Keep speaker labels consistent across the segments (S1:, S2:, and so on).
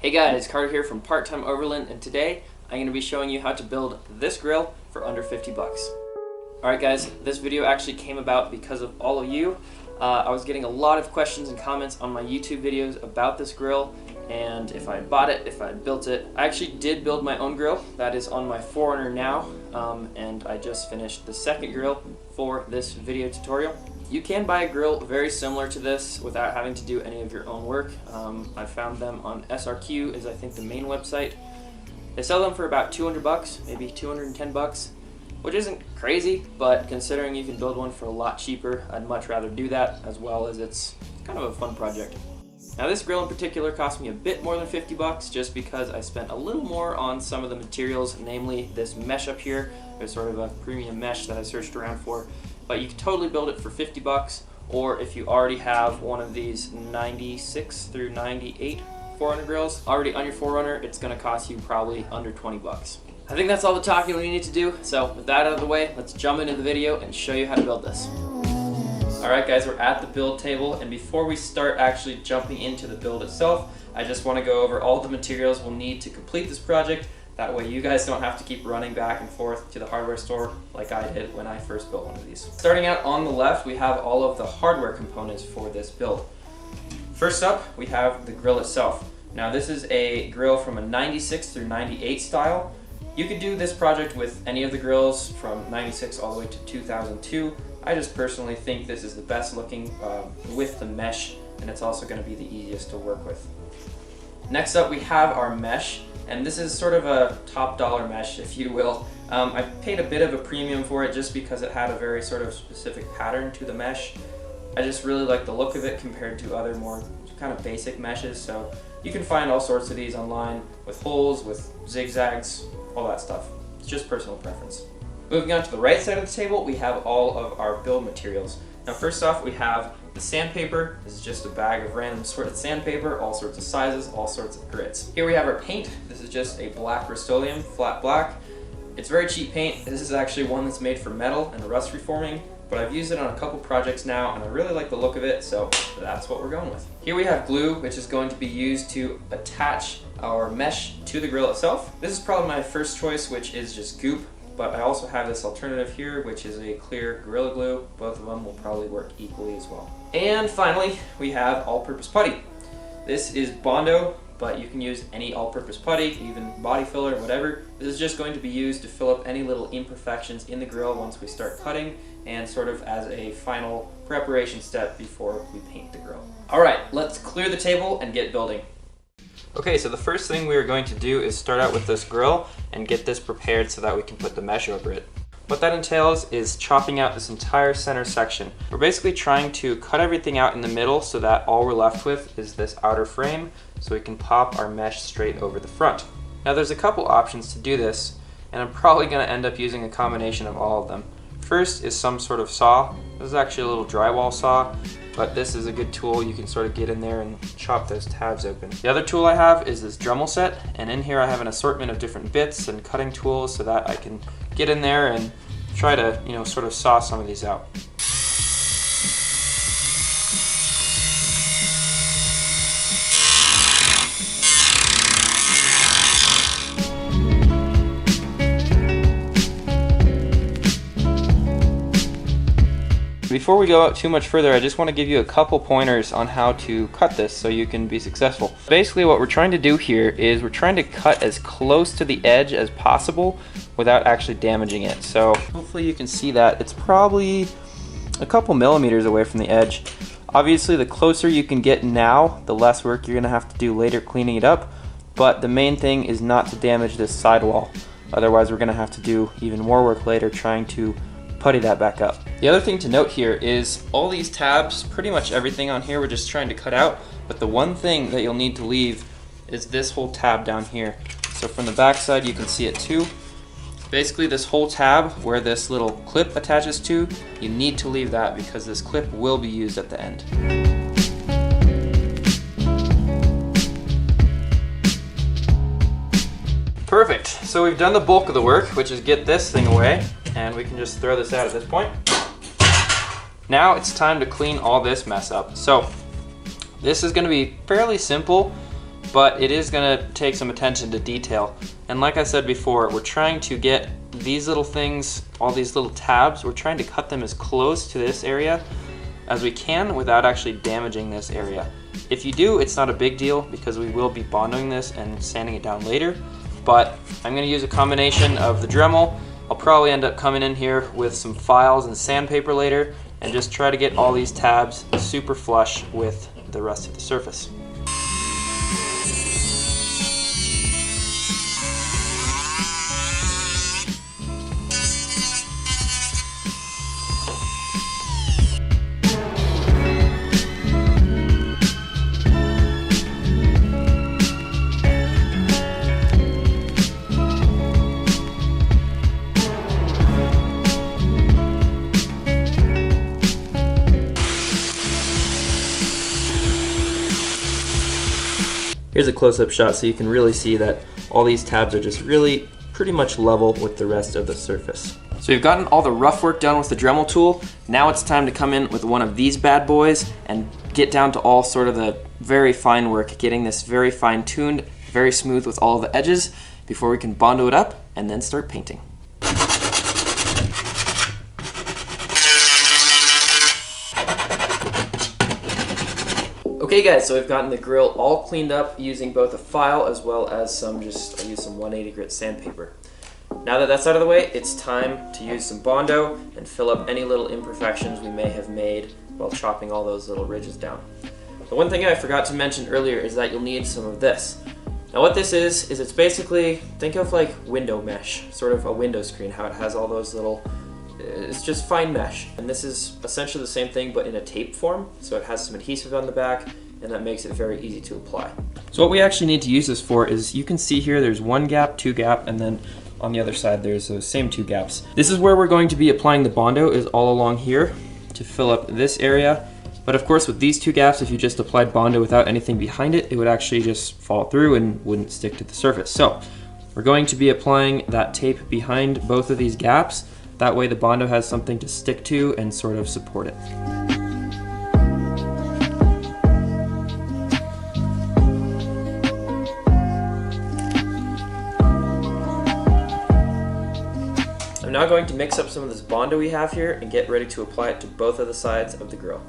S1: Hey guys, Carter here from Part-Time Overland, and today I'm going to be showing you how to build this grill for under 50 bucks. Alright guys, this video actually came about because of all of you. I was getting a lot of questions and comments on my YouTube videos about this grill and if I had bought it, if I had built it. I actually did build my own grill. That is on my 4Runner now, and I just finished the second grill for this video tutorial. You can buy a grill very similar to this without having to do any of your own work. I found them on SRQ is I think the main website. They sell them for about 200 bucks, maybe 210 bucks, which isn't crazy, but considering you can build one for a lot cheaper, I'd much rather do that, as well as it's kind of a fun project. Now this grill in particular cost me a bit more than 50 bucks just because I spent a little more on some of the materials, namely this mesh up here. There's sort of a premium mesh that I searched around for. But you can totally build it for 50 bucks, or if you already have one of these 96 through 98 4Runner grills already on your 4Runner, it's going to cost you probably under 20 bucks. I think that's all the talking we need to do, so with that out of the way, let's jump into the video and show you how to build this. Alright guys, we're at the build table, and before we start actually jumping into the build itself, I just want to go over all the materials we'll need to complete this project. That way you guys don't have to keep running back and forth to the hardware store like I did when I first built one of these. Starting out on the left, we have all of the hardware components for this build. First up, we have the grill itself. Now this is a grill from a 96 through 98 style. You could do this project with any of the grills from 96 all the way to 2002. I just personally think this is the best looking with the mesh, and it's also going to be the easiest to work with. Next up we have our mesh. And this is sort of a top dollar mesh, if you will. I paid a bit of a premium for it just because it had a very sort of specific pattern to the mesh. I just really like the look of it compared to other more kind of basic meshes. So you can find all sorts of these online with holes, with zigzags, all that stuff. It's just personal preference. Moving on to the right side of the table, we have all of our build materials. Now first off, we have the sandpaper. This is just a bag of random assorted sandpaper, all sorts of sizes, all sorts of grits. Here we have our paint. This is just a black Rust-Oleum, flat black. It's very cheap paint. This is actually one that's made for metal and rust reforming, but I've used it on a couple projects now and I really like the look of it, so that's what we're going with. Here we have glue, which is going to be used to attach our mesh to the grill itself. This is probably my first choice, which is just goop. But I also have this alternative here, which is a clear Gorilla Glue. Both of them will probably work equally as well. And finally, we have all-purpose putty. This is Bondo, but you can use any all-purpose putty, even body filler, whatever. This is just going to be used to fill up any little imperfections in the grill once we start cutting, and sort of as a final preparation step before we paint the grill. All right, let's clear the table and get building. Okay, so the first thing we are going to do is start out with this grill and get this prepared so that we can put the mesh over it. What that entails is chopping out this entire center section. We're basically trying to cut everything out in the middle so that all we're left with is this outer frame so we can pop our mesh straight over the front. Now there's a couple options to do this, and I'm probably going to end up using a combination of all of them. First is some sort of saw. This is actually a little drywall saw, but this is a good tool. You can sort of get in there and chop those tabs open. The other tool I have is this Dremel set, and in here I have an assortment of different bits and cutting tools so that I can get in there and try to, sort of saw some of these out. Before we go out too much further, I just want to give you a couple pointers on how to cut this so you can be successful. Basically what we're trying to do here is we're trying to cut as close to the edge as possible without actually damaging it. So hopefully you can see that. It's probably a couple millimeters away from the edge. Obviously the closer you can get now, the less work you're going to have to do later cleaning it up, but the main thing is not to damage this sidewall. Otherwise we're going to have to do even more work later trying to putty that back up. The other thing to note here is all these tabs, pretty much everything on here we're just trying to cut out, but the one thing that you'll need to leave is this whole tab down here. So from the back side you can see it too. Basically this whole tab where this little clip attaches to, you need to leave that because this clip will be used at the end. Perfect, so we've done the bulk of the work, which is get this thing away. And we can just throw this out at this point. Now it's time to clean all this mess up. So this is going to be fairly simple, but it is gonna take some attention to detail. And like I said before, we're trying to get these little things, all these little tabs, we're trying to cut them as close to this area as we can without actually damaging this area. If you do, it's not a big deal because we will be bondoing this and sanding it down later, but I'm gonna use a combination of the Dremel. I'll probably end up coming in here with some files and sandpaper later and just try to get all these tabs super flush with the rest of the surface. Here's a close-up shot so you can really see that all these tabs are just really pretty much level with the rest of the surface. So we've gotten all the rough work done with the Dremel tool. Now it's time to come in with one of these bad boys and get down to all sort of the very fine work, getting this very fine-tuned, very smooth with all of the edges before we can bondo it up and then start painting. Okay guys, so we've gotten the grill all cleaned up using both a file as well as I used some 180 grit sandpaper. Now that that's out of the way, it's time to use some Bondo and fill up any little imperfections we may have made while chopping all those little ridges down. The one thing I forgot to mention earlier is that you'll need some of this. Now what this is it's basically, think of like window mesh, sort of a window screen, how it has all those little, it's just fine mesh. And this is essentially the same thing but in a tape form, so it has some adhesive on the back and that makes it very easy to apply. So what we actually need to use this for is, you can see here there's one gap, two gap, and then on the other side there's those same two gaps. This is where we're going to be applying the Bondo, is all along here to fill up this area. But of course with these two gaps, if you just applied Bondo without anything behind it, it would actually just fall through and wouldn't stick to the surface. So we're going to be applying that tape behind both of these gaps. That way the Bondo has something to stick to and sort of support it. I'm now going to mix up some of this Bondo we have here and get ready to apply it to both of the sides of the grill.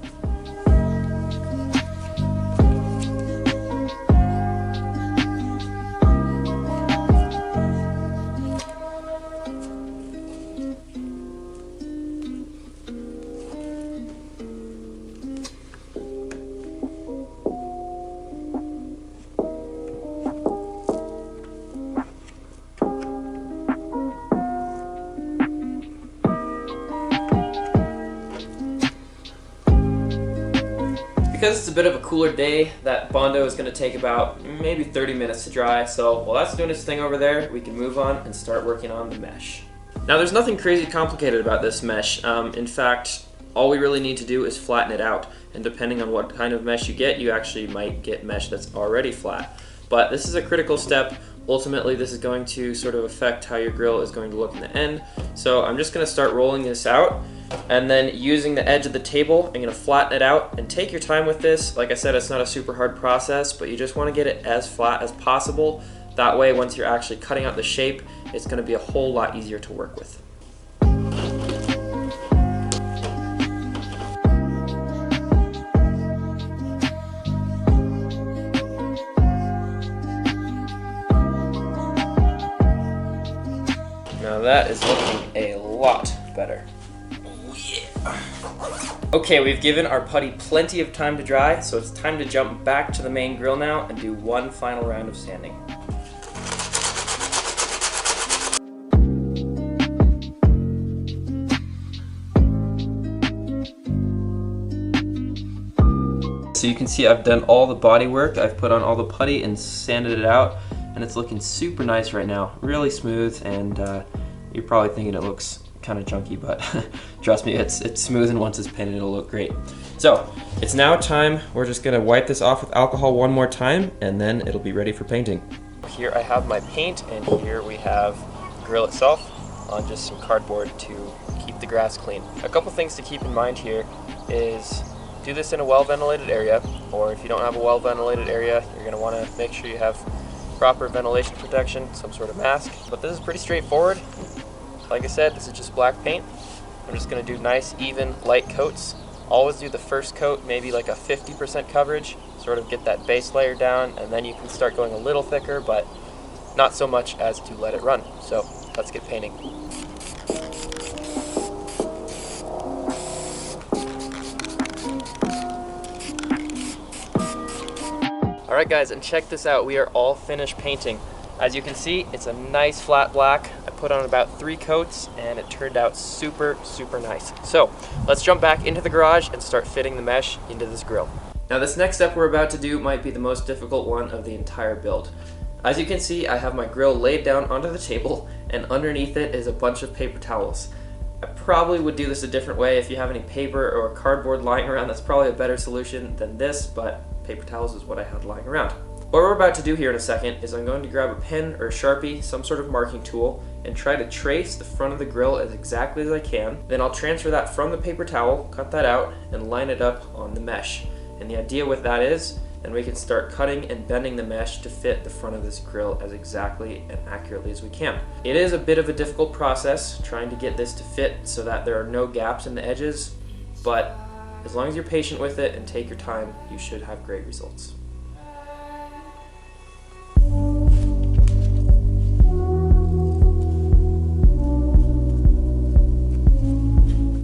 S1: Because it's a bit of a cooler day, that Bondo is going to take about maybe 30 minutes to dry, so while that's doing its thing over there, we can move on and start working on the mesh. Now there's nothing crazy complicated about this mesh. In fact, all we really need to do is flatten it out, and depending on what kind of mesh you get, you actually might get mesh that's already flat. But this is a critical step. Ultimately, this is going to sort of affect how your grill is going to look in the end. So I'm just going to start rolling this out, and then using the edge of the table, I'm going to flatten it out. And take your time with this. Like I said, it's not a super hard process, but you just want to get it as flat as possible. That way, once you're actually cutting out the shape, it's going to be a whole lot easier to work with. Now that is looking a lot better. Oh yeah. Okay, we've given our putty plenty of time to dry, so it's time to jump back to the main grill now and do one final round of sanding. So you can see I've done all the body work. I've put on all the putty and sanded it out, and it's looking super nice right now. Really smooth, and you're probably thinking it looks kind of junky, but trust me, it's smooth, and once it's painted, it'll look great. So it's now time. We're just gonna wipe this off with alcohol one more time, and then it'll be ready for painting. Here I have my paint, and here we have the grill itself on just some cardboard to keep the grass clean. A couple things to keep in mind here is do this in a well-ventilated area, or if you don't have a well-ventilated area, you're going to want to make sure you have proper ventilation protection, some sort of mask. But this is pretty straightforward. Like I said, this is just black paint. I'm just going to do nice, even, light coats. Always do the first coat, maybe like a 50% coverage, sort of get that base layer down, and then you can start going a little thicker, but not so much as to let it run. So let's get painting. Alright guys, and check this out, we are all finished painting. As you can see, it's a nice flat black. I put on about 3 coats and it turned out super, super nice. So let's jump back into the garage and start fitting the mesh into this grill. Now this next step we're about to do might be the most difficult one of the entire build. As you can see, I have my grill laid down onto the table and underneath it is a bunch of paper towels. I probably would do this a different way. If you have any paper or cardboard lying around, that's probably a better solution than this, but paper towels is what I had lying around. What we're about to do here in a second is I'm going to grab a pen or a Sharpie, some sort of marking tool, and try to trace the front of the grill as exactly as I can. Then I'll transfer that from the paper towel, cut that out, and line it up on the mesh. And the idea with that is, then we can start cutting and bending the mesh to fit the front of this grill as exactly and accurately as we can. It is a bit of a difficult process trying to get this to fit so that there are no gaps in the edges, but as long as you're patient with it and take your time, you should have great results.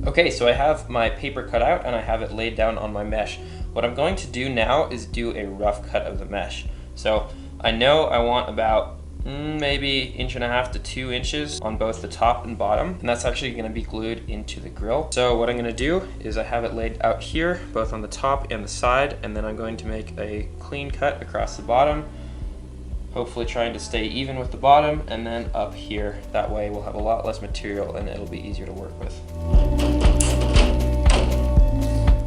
S1: Okay, so I have my paper cut out and I have it laid down on my mesh. What I'm going to do now is do a rough cut of the mesh. So I know I want about maybe 1.5 to 2 inches on both the top and bottom, and that's actually going to be glued into the grill. So what I'm going to do is I have it laid out here, both on the top and the side, and then I'm going to make a clean cut across the bottom, hopefully trying to stay even with the bottom, and then up here. That way we'll have a lot less material and it'll be easier to work with.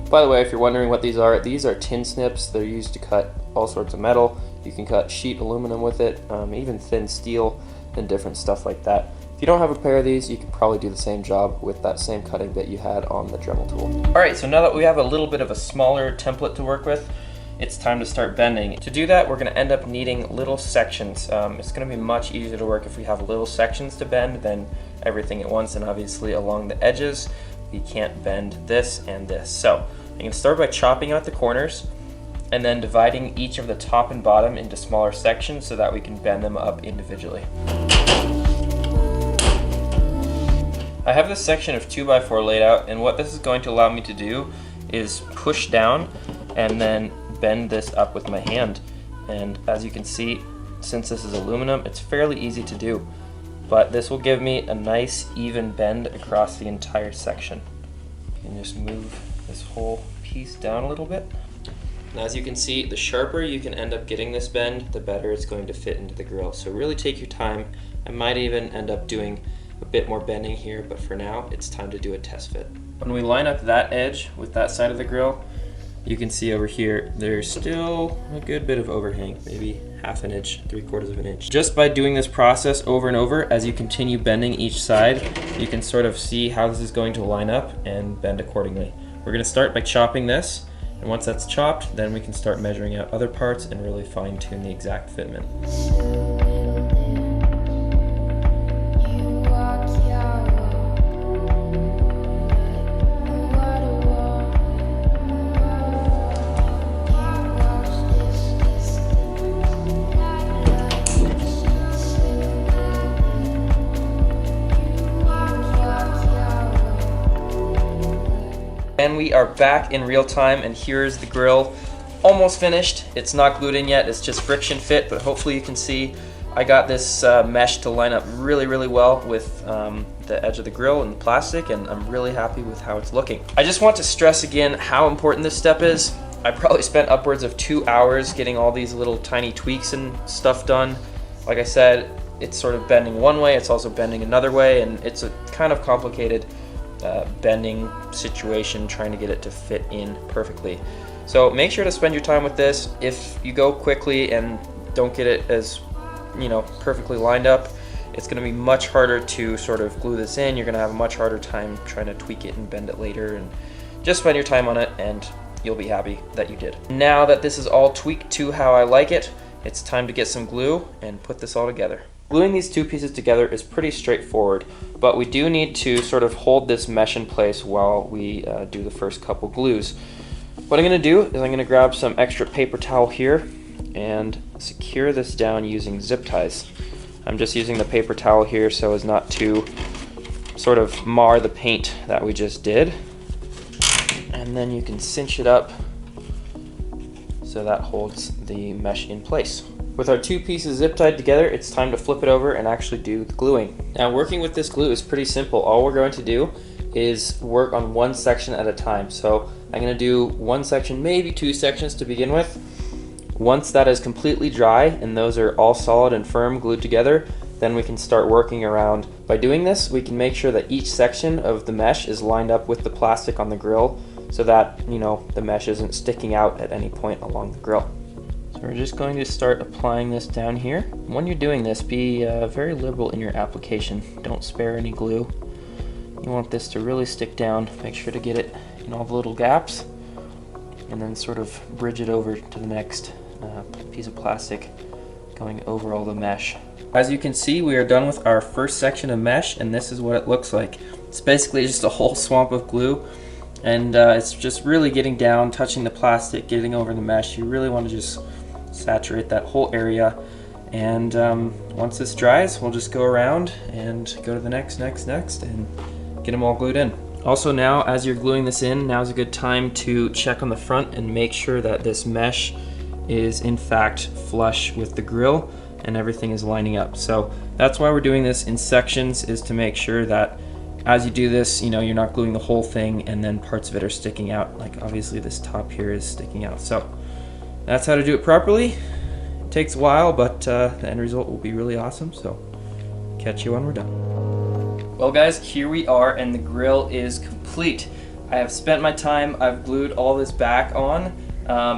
S1: By the way, if you're wondering what these are tin snips. They're used to cut all sorts of metal. You can cut sheet aluminum with it, even thin steel and different stuff like that. If you don't have a pair of these, you could probably do the same job with that same cutting bit you had on the Dremel tool. Alright, so now that we have a little bit of a smaller template to work with, it's time to start bending. To do that, we're going to end up needing little sections. It's going to be much easier to work if we have little sections to bend than everything at once, and obviously along the edges we can't bend this and this. So you can start by chopping out the corners and then dividing each of the top and bottom into smaller sections so that we can bend them up individually. I have this section of 2x4 laid out, and what this is going to allow me to do is push down and then bend this up with my hand. And as you can see, since this is aluminum, it's fairly easy to do, but this will give me a nice even bend across the entire section. You can just move this whole piece down a little bit. Now, as you can see, the sharper you can end up getting this bend, the better it's going to fit into the grill. So really take your time. I might even end up doing a bit more bending here, but for now, it's time to do a test fit. When we line up that edge with that side of the grill, you can see over here, there's still a good bit of overhang, maybe 1/2 inch, 3/4 of an inch. Just by doing this process over and over, as you continue bending each side, you can sort of see how this is going to line up and bend accordingly. We're going to start by chopping this, and once that's chopped, then we can start measuring out other parts and really fine tune the exact fitment. And we are back in real time, and here's the grill almost finished. It's not glued in yet, it's just friction fit, but hopefully you can see I got this mesh to line up really, really well with the edge of the grill and the plastic, and I'm really happy with how it's looking. I just want to stress again how important this step is. I probably spent upwards of 2 hours getting all these little tiny tweaks and stuff done. Like I said, it's sort of bending one way, it's also bending another way, and it's a kind of complicated bending situation trying to get it to fit in perfectly. So make sure to spend your time with this. If you go quickly and don't get it as, perfectly lined up, it's going to be much harder to sort of glue this in. You're going to have a much harder time trying to tweak it and bend it later, and just spend your time on it, and you'll be happy that you did. Now that this is all tweaked to how I like it, it's time to get some glue and put this all together. Gluing these two pieces together is pretty straightforward, but we do need to sort of hold this mesh in place while we do the first couple glues. What I'm going to do is I'm going to grab some extra paper towel here and secure this down using zip ties. I'm just using the paper towel here so as not to sort of mar the paint that we just did. And then you can cinch it up so that holds the mesh in place. With our two pieces zip tied together, it's time to flip it over and actually do the gluing. Now, working with this glue is pretty simple. All we're going to do is work on one section at a time. So I'm going to do one section, maybe two sections to begin with. Once that is completely dry and those are all solid and firm glued together, then we can start working around. By doing this, we can make sure that each section of the mesh is lined up with the plastic on the grill so that, you know, the mesh isn't sticking out at any point along the grill. So we're just going to start applying this down here. When you're doing this, be very liberal in your application. Don't spare any glue. You want this to really stick down. Make sure to get it in all the little gaps and then sort of bridge it over to the next piece of plastic going over all the mesh. As you can see, we are done with our first section of mesh, and this is what it looks like. It's basically just a whole swamp of glue, and it's just really getting down, touching the plastic, getting over the mesh. You really want to just saturate that whole area, and once this dries, we'll just go around and go to the next, and get them all glued in. Also, now as you're gluing this in, now's a good time to check on the front and make sure that this mesh is in fact flush with the grill and everything is lining up. So that's why we're doing this in sections, is to make sure that as you do this, you know, you're not gluing the whole thing and then parts of it are sticking out. Like obviously this top here is sticking out. So that's how to do it properly. It takes a while, but the end result will be really awesome. So catch you when we're done. Well guys, here we are and the grill is complete. I have spent my time, I've glued all this back on.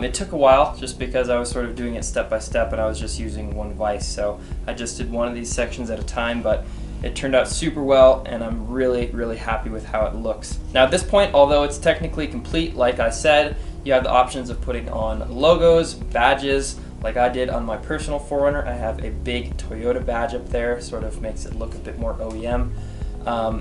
S1: It took a while just because I was sort of doing it step by step and I was just using one vise, so I just did one of these sections at a time, but it turned out super well and I'm really happy with how it looks. Now at this point, although it's technically complete, like I said, you have the options of putting on logos, badges, like I did on my personal 4Runner. I have a big Toyota badge up there, sort of makes it look a bit more OEM.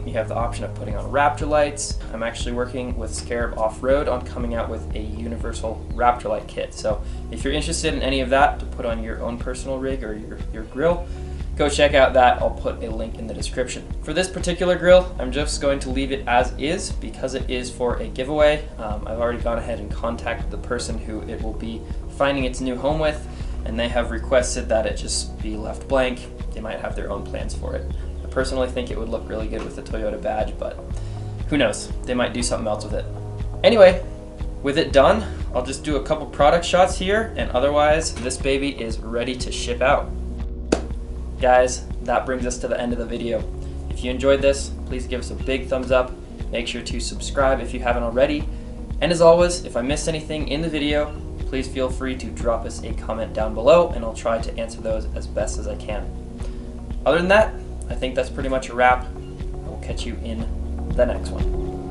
S1: You have the option of putting on Raptor lights. I'm actually working with Scarab Off-Road on coming out with a universal Raptor light kit. So if you're interested in any of that to put on your own personal rig or your grill, go check out that. I'll put a link in the description. For this particular grill, I'm just going to leave it as is because it is for a giveaway. I've already gone ahead and contacted the person who it will be finding its new home with, and they have requested that it just be left blank. They might have their own plans for it. I personally think it would look really good with the Toyota badge, but who knows? They might do something else with it. Anyway, with it done, I'll just do a couple product shots here, and otherwise this baby is ready to ship out. Guys, that brings us to the end of the video. If you enjoyed this, please give us a big thumbs up. Make sure to subscribe if you haven't already. And as always, if I missed anything in the video, please feel free to drop us a comment down below and I'll try to answer those as best as I can. Other than that, I think that's pretty much a wrap. I will catch you in the next one.